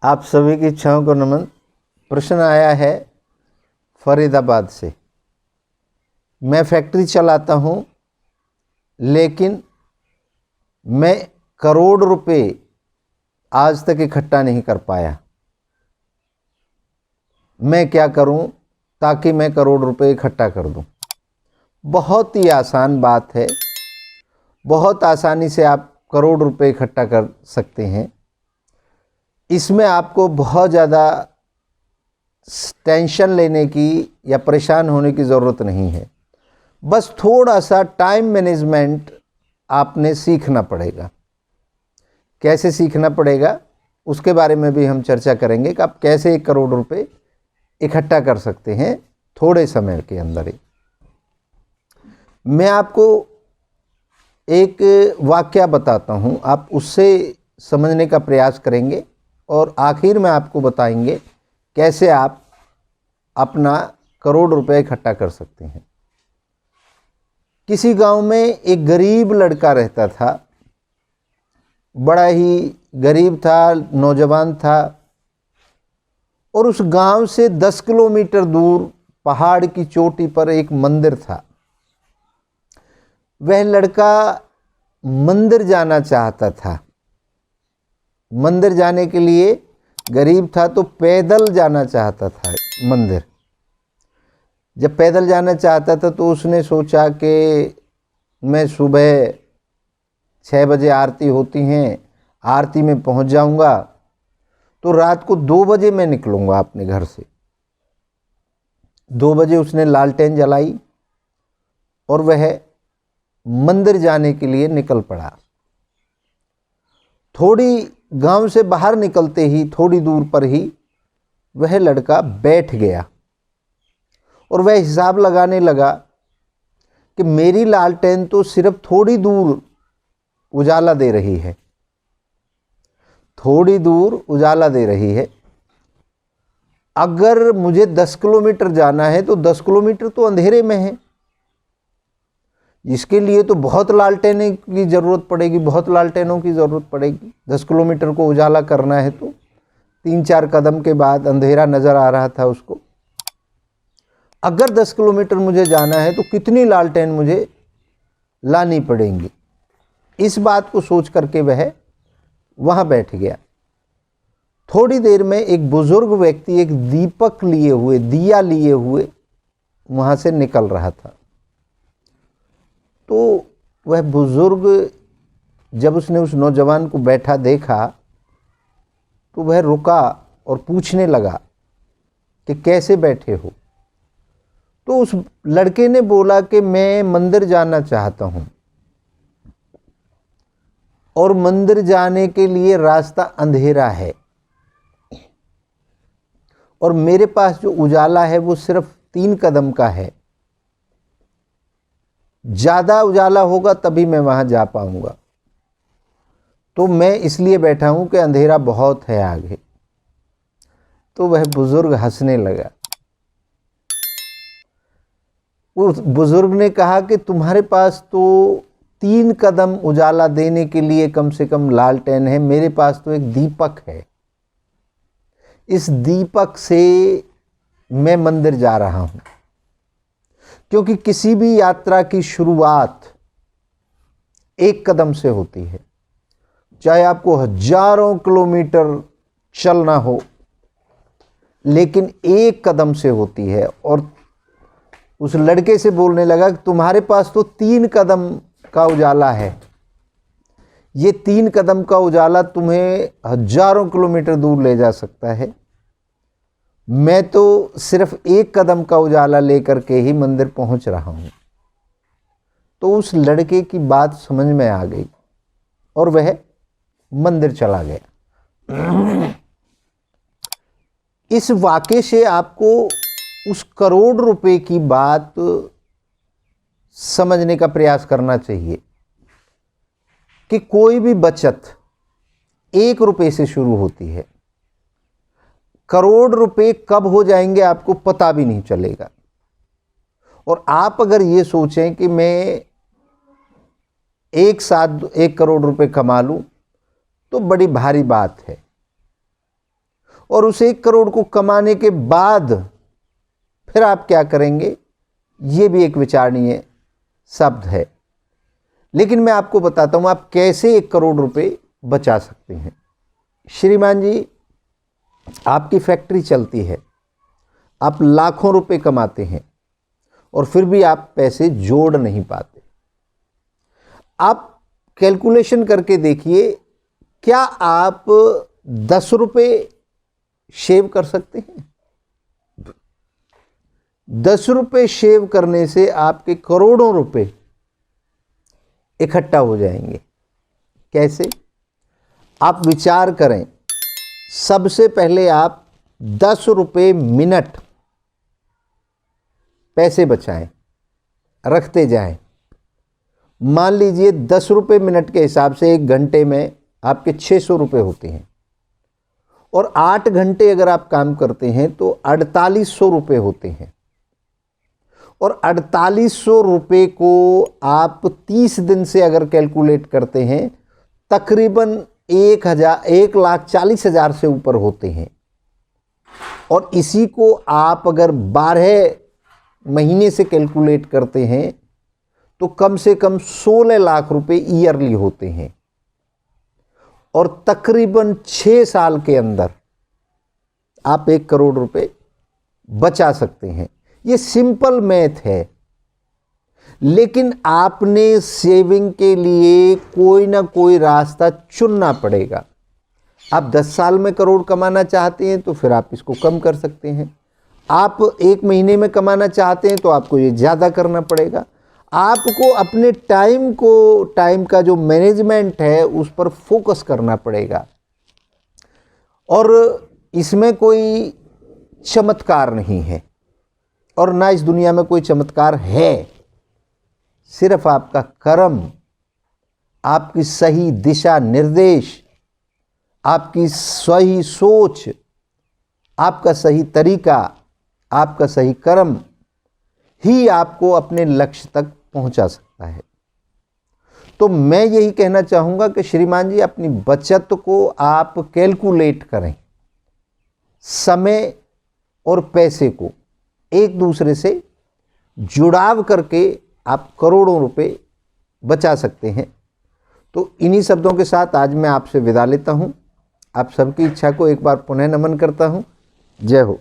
आप सभी की इच्छाओं को नमन। प्रश्न आया है फरीदाबाद से। मैं फैक्ट्री चलाता हूँ, लेकिन मैं करोड़ रुपए आज तक इकट्ठा नहीं कर पाया। मैं क्या करूं ताकि मैं करोड़ रुपए इकट्ठा कर दूं? बहुत ही आसान बात है। बहुत आसानी से आप करोड़ रुपए इकट्ठा कर सकते हैं। इसमें आपको बहुत ज़्यादा टेंशन लेने की या परेशान होने की ज़रूरत नहीं है। बस थोड़ा सा टाइम मैनेजमेंट आपने सीखना पड़ेगा। कैसे सीखना पड़ेगा उसके बारे में भी हम चर्चा करेंगे कि आप कैसे 1 करोड़ रुपए इकट्ठा कर सकते हैं थोड़े समय के अंदर ही। मैं आपको एक वाक्य बताता हूं, आप उससे समझने का प्रयास करेंगे और आखिर में आपको बताएंगे कैसे आप अपना करोड़ रुपए इकट्ठा कर सकते हैं। किसी गांव में एक गरीब लड़का रहता था। बड़ा ही गरीब था, नौजवान था, और उस गांव से 10 किलोमीटर दूर पहाड़ की चोटी पर एक मंदिर था। वह लड़का मंदिर जाना चाहता था। मंदिर जाने के लिए गरीब था तो पैदल जाना चाहता था मंदिर। जब पैदल जाना चाहता था तो उसने सोचा कि मैं सुबह 6 बजे आरती होती हैं, आरती में पहुंच जाऊंगा तो रात को 2 बजे मैं निकलूंगा अपने घर से। 2 बजे उसने लालटेन जलाई और वह मंदिर जाने के लिए निकल पड़ा। थोड़ी गांव से बाहर निकलते ही थोड़ी दूर पर ही वह लड़का बैठ गया और वह हिसाब लगाने लगा कि मेरी लालटेन तो सिर्फ थोड़ी दूर उजाला दे रही है, थोड़ी दूर उजाला दे रही है। अगर मुझे 10 किलोमीटर जाना है तो 10 किलोमीटर तो अंधेरे में है, जिसके लिए तो बहुत लालटेनों की ज़रूरत पड़ेगी, बहुत लालटेनों की ज़रूरत पड़ेगी। 10 किलोमीटर को उजाला करना है तो 3-4 कदम के बाद अंधेरा नज़र आ रहा था उसको। अगर 10 किलोमीटर मुझे जाना है तो कितनी लालटेन मुझे लानी पड़ेंगी। इस बात को सोच करके वह वहाँ बैठ गया। थोड़ी देर में एक बुजुर्ग व्यक्ति एक दीपक लिए हुए, दिया लिए हुए वहाँ से निकल रहा था। तो वह बुजुर्ग जब उसने उस नौजवान को बैठा देखा तो वह रुका और पूछने लगा कि कैसे बैठे हो। तो उस लड़के ने बोला कि मैं मंदिर जाना चाहता हूँ और मंदिर जाने के लिए रास्ता अंधेरा है और मेरे पास जो उजाला है वो सिर्फ 3 कदम का है। ज़्यादा उजाला होगा तभी मैं वहाँ जा पाऊँगा, तो मैं इसलिए बैठा हूँ कि अंधेरा बहुत है आगे। तो वह बुजुर्ग हंसने लगा। उस बुजुर्ग ने कहा कि तुम्हारे पास तो 3 कदम उजाला देने के लिए कम से कम लालटेन है, मेरे पास तो एक दीपक है। इस दीपक से मैं मंदिर जा रहा हूं, क्योंकि किसी भी यात्रा की शुरुआत 1 कदम से होती है। चाहे आपको हजारों किलोमीटर चलना हो, लेकिन 1 कदम से होती है। और उस लड़के से बोलने लगा कि तुम्हारे पास तो 3 कदम का उजाला है, ये 3 कदम का उजाला तुम्हें हजारों किलोमीटर दूर ले जा सकता है। मैं तो सिर्फ 1 कदम का उजाला लेकर के ही मंदिर पहुंच रहा हूं। तो उस लड़के की बात समझ में आ गई और वह मंदिर चला गया। इस वाक्य से आपको उस करोड़ रुपए की बात समझने का प्रयास करना चाहिए कि कोई भी बचत 1 रुपए से शुरू होती है। करोड़ रुपए कब हो जाएंगे आपको पता भी नहीं चलेगा। और आप अगर ये सोचें कि मैं एक साथ 1 करोड़ रुपए कमा लूं तो बड़ी भारी बात है। और उस 1 करोड़ को कमाने के बाद फिर आप क्या करेंगे, ये भी एक विचारणीय शब्द है। लेकिन मैं आपको बताता हूं आप कैसे 1 करोड़ रुपए बचा सकते हैं। श्रीमान जी, आपकी फैक्ट्री चलती है, आप लाखों रुपए कमाते हैं और फिर भी आप पैसे जोड़ नहीं पाते। आप कैलकुलेशन करके देखिए, क्या आप 10 रुपए शेव कर सकते हैं? 10 रुपए शेव करने से आपके करोड़ों रुपए इकट्ठा हो जाएंगे। कैसे? आप विचार करें। सबसे पहले आप 10 रुपए मिनट पैसे बचाएं, रखते जाएं। मान लीजिए 10 रुपए मिनट के हिसाब से 1 घंटे में आपके 600 रुपए होते हैं और 8 घंटे अगर आप काम करते हैं तो 4800 रुपए होते हैं। और 4800 रुपए को आप 30 दिन से अगर कैलकुलेट करते हैं, तकरीबन 1,40,000 से ऊपर होते हैं। और इसी को आप अगर 12 महीने से कैलकुलेट करते हैं तो कम से कम 16 लाख रुपए ईयरली होते हैं। और तकरीबन 6 साल के अंदर आप 1 करोड़ रुपए बचा सकते हैं। ये सिंपल मैथ है, लेकिन आपने सेविंग के लिए कोई ना कोई रास्ता चुनना पड़ेगा। आप 10 साल में करोड़ कमाना चाहते हैं तो फिर आप इसको कम कर सकते हैं। आप 1 महीने में कमाना चाहते हैं तो आपको ये ज़्यादा करना पड़ेगा। आपको अपने टाइम का जो मैनेजमेंट है उस पर फोकस करना पड़ेगा। और इसमें कोई चमत्कार नहीं है और ना इस दुनिया में कोई चमत्कार है। सिर्फ आपका कर्म, आपकी सही दिशा निर्देश, आपकी सही सोच, आपका सही तरीका, आपका सही कर्म ही आपको अपने लक्ष्य तक पहुंचा सकता है। तो मैं यही कहना चाहूँगा कि श्रीमान जी, अपनी बचत को आप कैलकुलेट करें। समय और पैसे को एक दूसरे से जुड़ाव करके आप करोड़ों रुपए बचा सकते हैं। तो इन्हीं शब्दों के साथ आज मैं आपसे विदा लेता हूँ। आप सबकी इच्छा को एक बार पुनः नमन करता हूँ। जय हो।